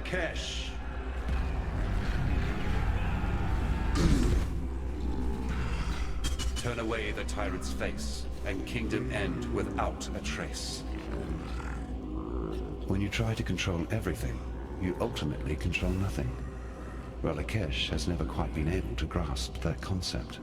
Marrakesh. Turn away the tyrant's face, and kingdom end without a trace. When you try to control everything, you ultimately control nothing. Wraeclast has never quite been able to grasp that concept.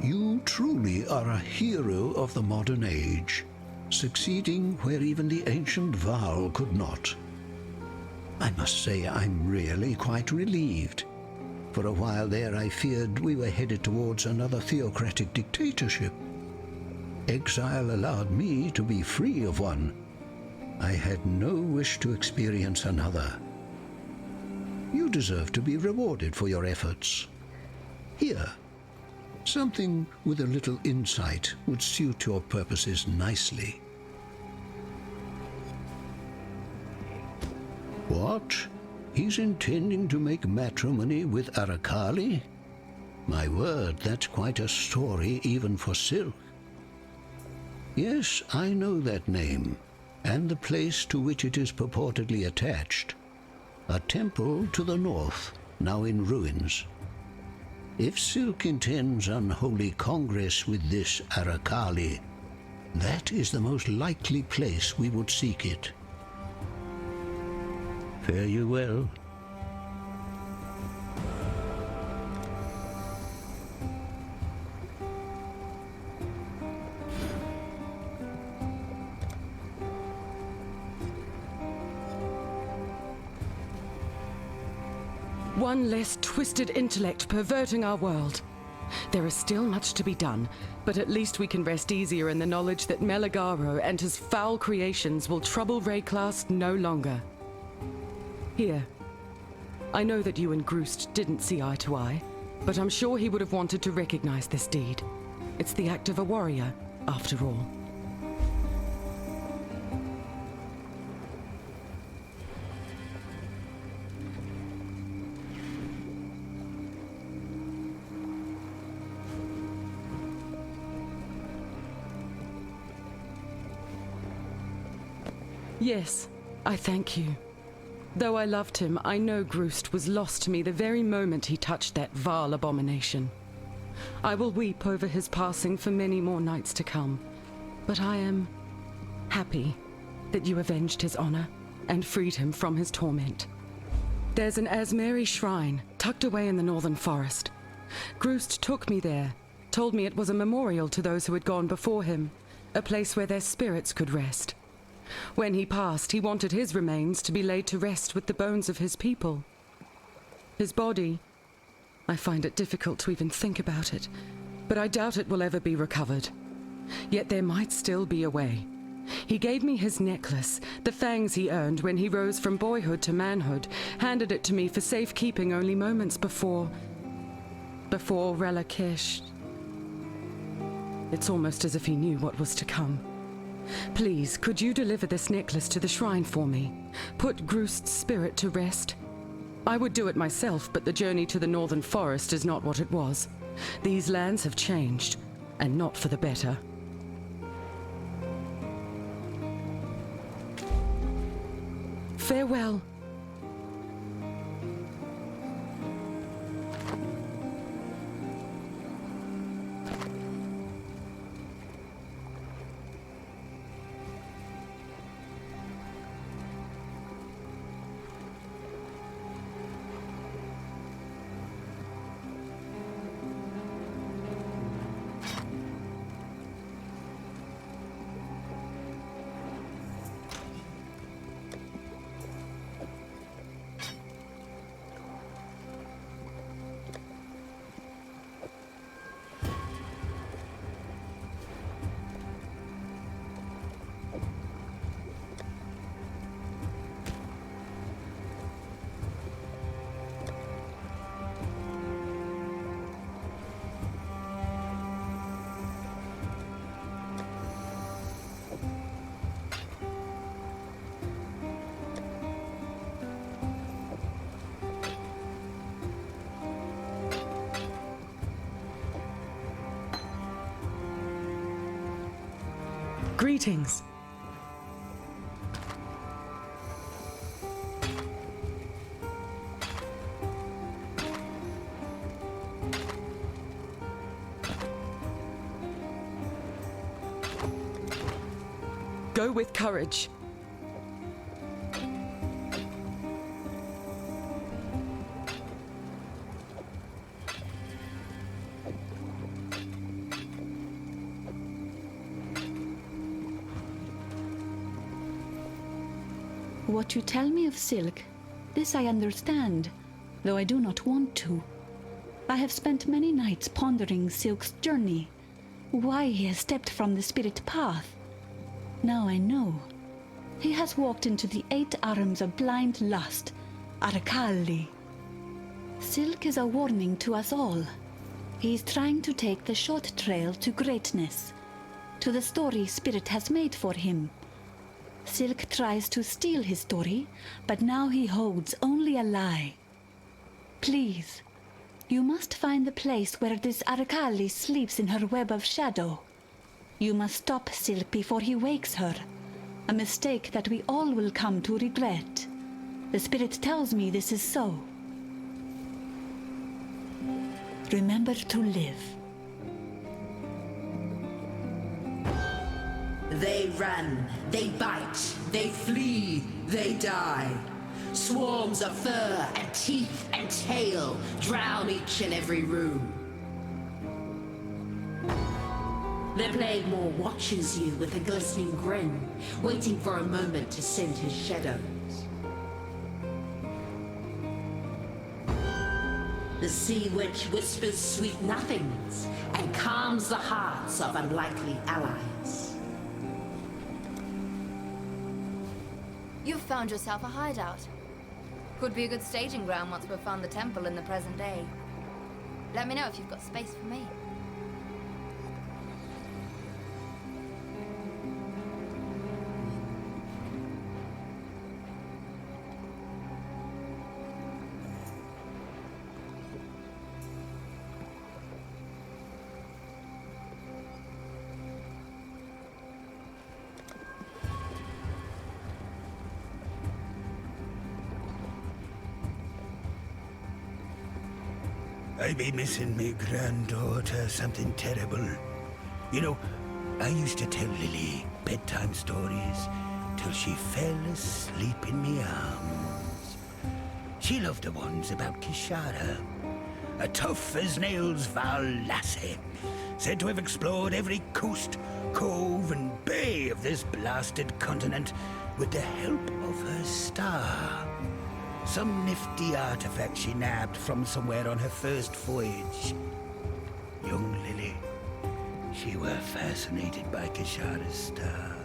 You truly are a hero of the modern age, succeeding where even the ancient Val could not. I must say I'm really quite relieved. For a while there I feared we were headed towards another theocratic dictatorship. Exile allowed me to be free of one. I had no wish to experience another. You deserve to be rewarded for your efforts. Here. Something with a little insight would suit your purposes nicely. What? He's intending to make matrimony with Arakali? My word, that's quite a story even for Silk. Yes, I know that name, and the place to which it is purportedly attached. A temple to the north, now in ruins. If Silk intends unholy congress with this Arakali, that is the most likely place we would seek it. Fare you well. One less twisted intellect perverting our world. There is still much to be done, but at least we can rest easier in the knowledge that Meligaro and his foul creations will trouble Wraeclast no longer. Here. I know that you and Groost didn't see eye to eye, but I'm sure he would have wanted to recognize this deed. It's the act of a warrior, after all. Yes, I thank you. Though I loved him, I know Groost was lost to me the very moment he touched that vile abomination. I will weep over his passing for many more nights to come, but I am happy that you avenged his honor and freed him from his torment. There's an Asmeri shrine tucked away in the northern forest. Groost took me there, told me it was a memorial to those who had gone before him, a place where their spirits could rest. When he passed, he wanted his remains to be laid to rest with the bones of his people. His body, I find it difficult to even think about it, but I doubt it will ever be recovered. Yet there might still be a way. He gave me his necklace, the fangs he earned when he rose from boyhood to manhood, handed it to me for safekeeping only moments before Wraeclast. It's almost as if he knew what was to come. Please, could you deliver this necklace to the shrine for me? Put Groost's spirit to rest? I would do it myself, but the journey to the northern forest is not what it was. These lands have changed, and not for the better. Farewell. Greetings. Go with courage. What you tell me of Silk, this I understand, though I do not want to. I have spent many nights pondering Silk's journey, why he has stepped from the spirit path. Now I know. He has walked into the 8 arms of blind lust, aRPG. Silk is a warning to us all. He is trying to take the short trail to greatness, to the story Spirit has made for him. Silk tries to steal his story, but now he holds only a lie. Please, you must find the place where this aRPG sleeps in her web of shadow. You must stop Silk before he wakes her, a mistake that we all will come to regret. The Spirit tells me this is so. Remember to live. They run, they bite, they flee, they die. Swarms of fur and teeth and tail drown each and every room. Their plague maw watches you with a glistening grin, waiting for a moment to send his shadows. The sea witch whispers sweet nothings and calms the hearts of unlikely allies. You've found yourself a hideout. Could be a good staging ground once we've found the temple in the present day. Let me know if you've got space for me. I be missing me granddaughter something terrible. You know, I used to tell Lily bedtime stories till she fell asleep in me arms. She loved the ones about Kishara, a tough-as-nails Val lassie, said to have explored every coast, cove and bay of this blasted continent with the help of her star. Some nifty artifact she nabbed from somewhere on her first voyage. Young Lily, she were fascinated by Kishara's star.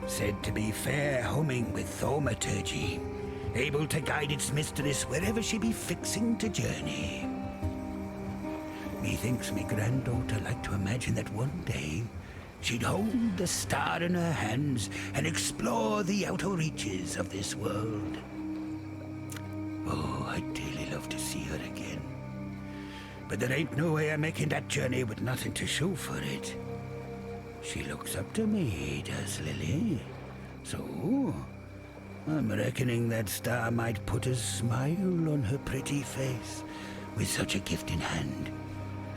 Said to be fair humming with thaumaturgy, able to guide its mistress wherever she be fixing to journey. Methinks me granddaughter liked to imagine that one day she'd hold the star in her hands and explore the outer reaches of this world. Oh, I'd dearly love to see her again. But there ain't no way of making that journey with nothing to show for it. She looks up to me, does Lily? So, I'm reckoning that star might put a smile on her pretty face. With such a gift in hand,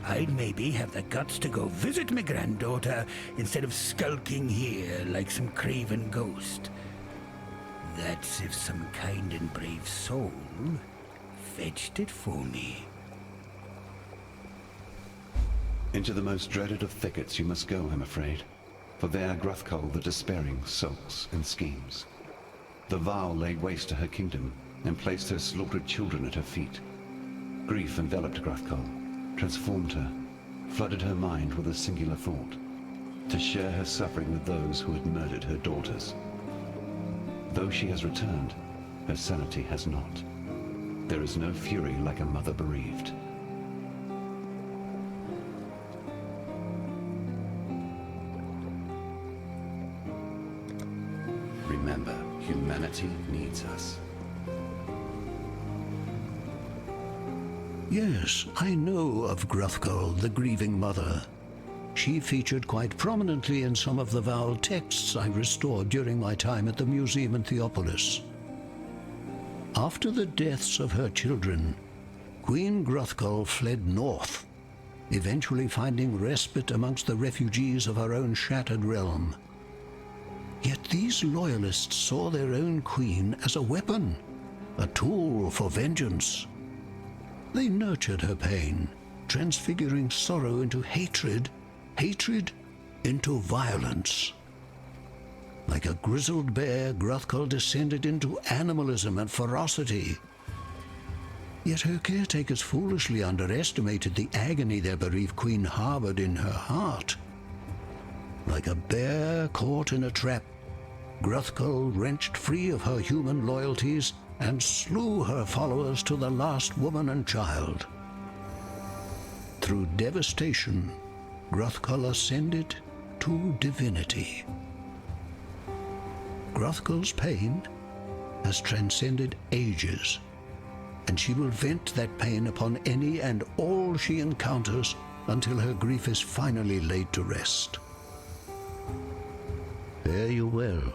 I'd maybe have the guts to go visit my granddaughter instead of skulking here like some craven ghost. That's if some kind and brave soul fetched it for me. Into the most dreaded of thickets you must go, I'm afraid. For there Gruthkull the Despairing sulks and schemes. The Val laid waste to her kingdom and placed her slaughtered children at her feet. Grief enveloped Gruthkull, transformed her, flooded her mind with a singular thought: to share her suffering with those who had murdered her daughters. Though she has returned, her sanity has not. There is no fury like a mother bereaved. Remember, humanity needs us. Yes, I know of Gruthkull, the grieving mother. She featured quite prominently in some of the Val texts I restored during my time at the museum in Theopolis. After the deaths of her children, Queen Gruthkull fled north, eventually finding respite amongst the refugees of her own shattered realm. Yet these loyalists saw their own queen as a weapon, a tool for vengeance. They nurtured her pain, transfiguring sorrow into hatred, hatred into violence. Like a grizzled bear, Gruthkull descended into animalism and ferocity. Yet her caretakers foolishly underestimated the agony their bereaved queen harbored in her heart. Like a bear caught in a trap, Gruthkull wrenched free of her human loyalties and slew her followers to the last woman and child. Through devastation, Gruthkull ascended to divinity. Gruthkull's pain has transcended ages, and she will vent that pain upon any and all she encounters until her grief is finally laid to rest. Fare you well.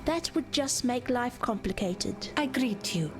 That would just make life complicated. I greet you.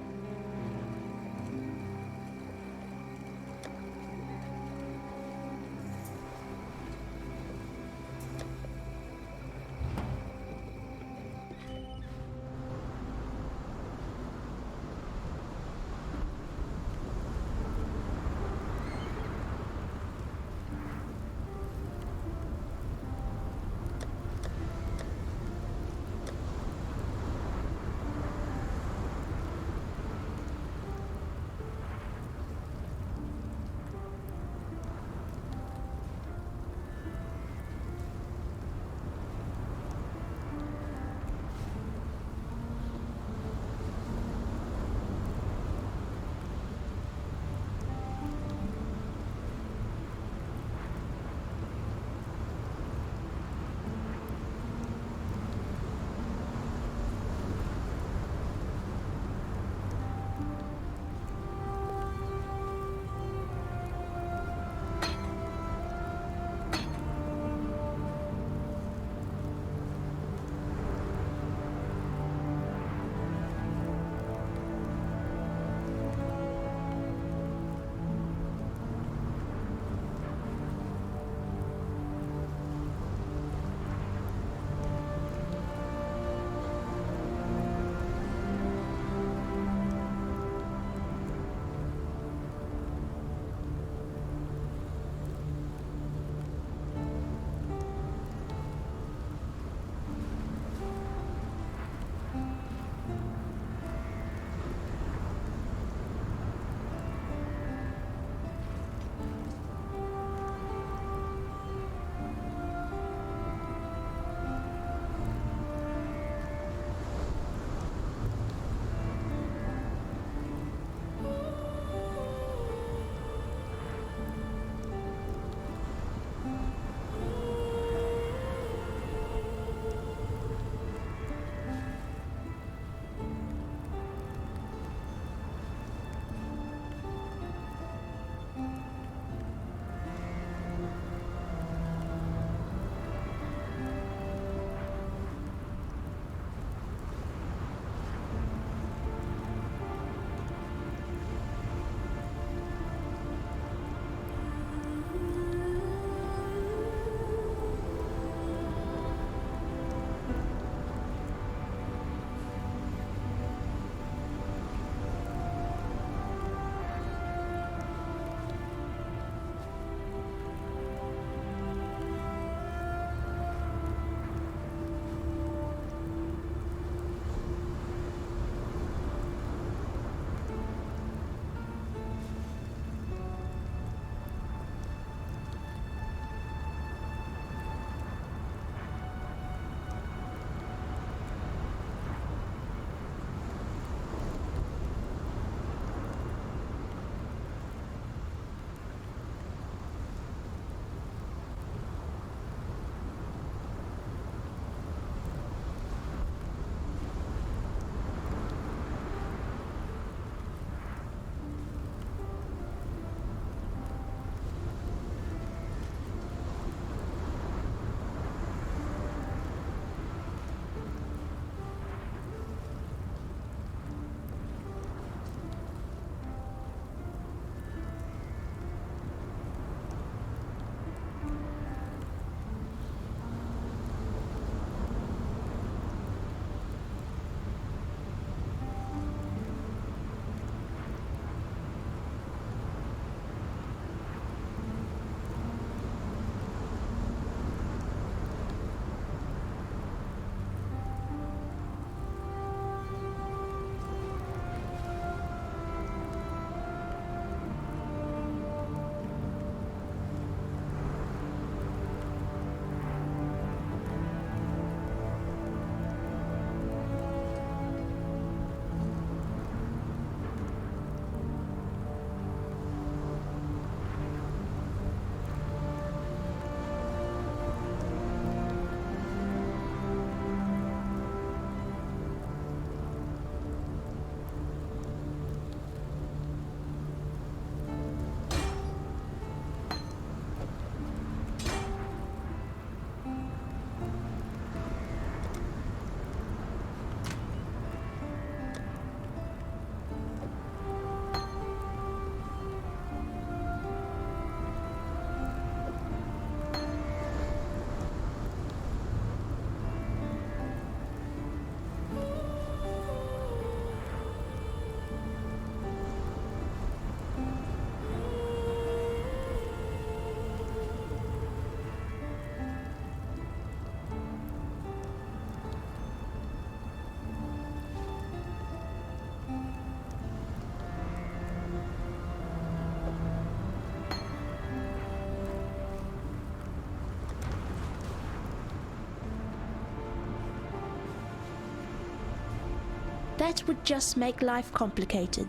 That would just make life complicated.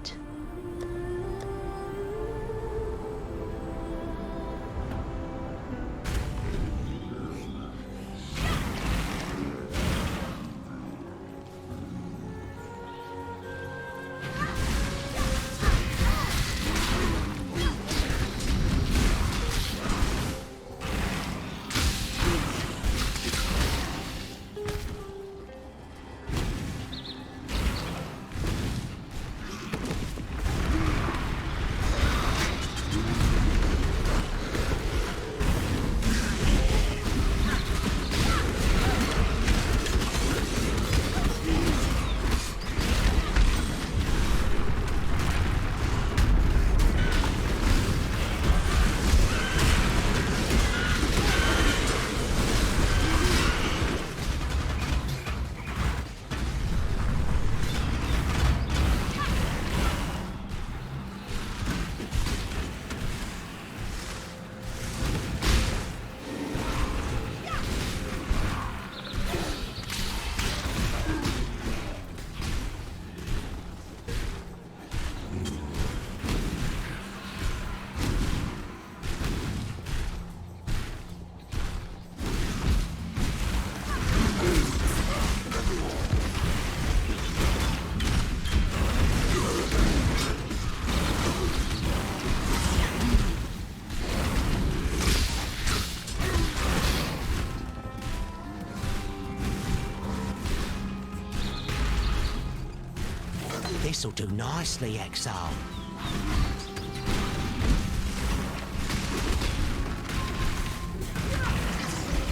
This'll do nicely, Exile.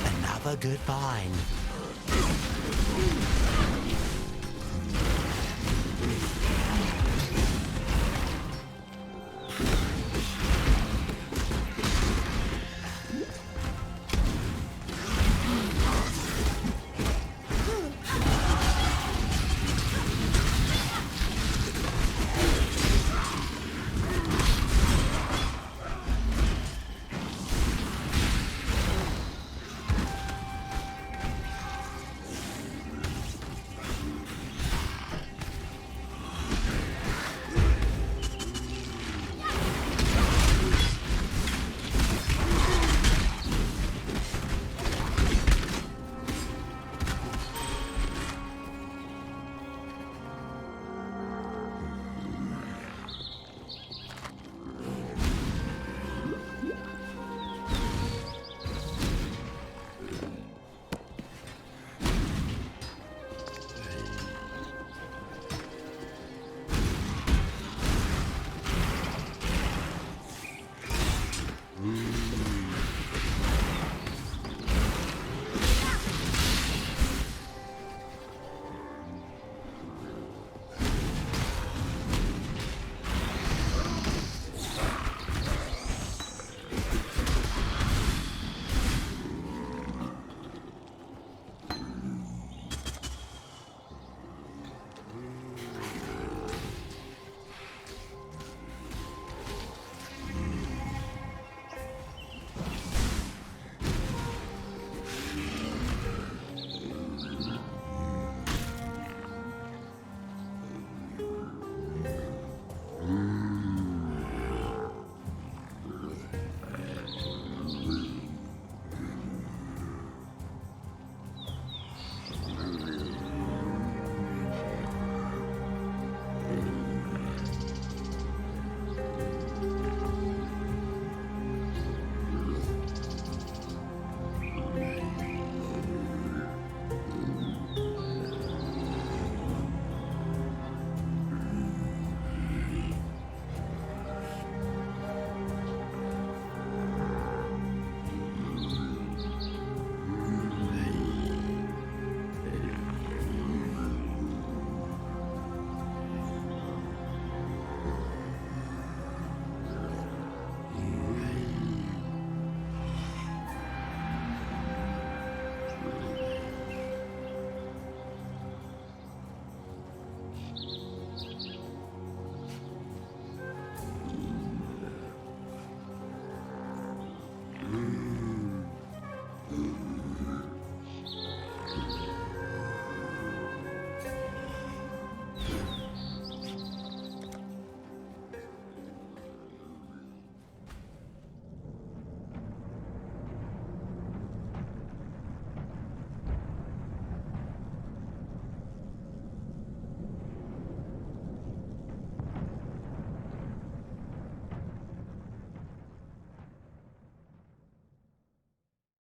Another good find.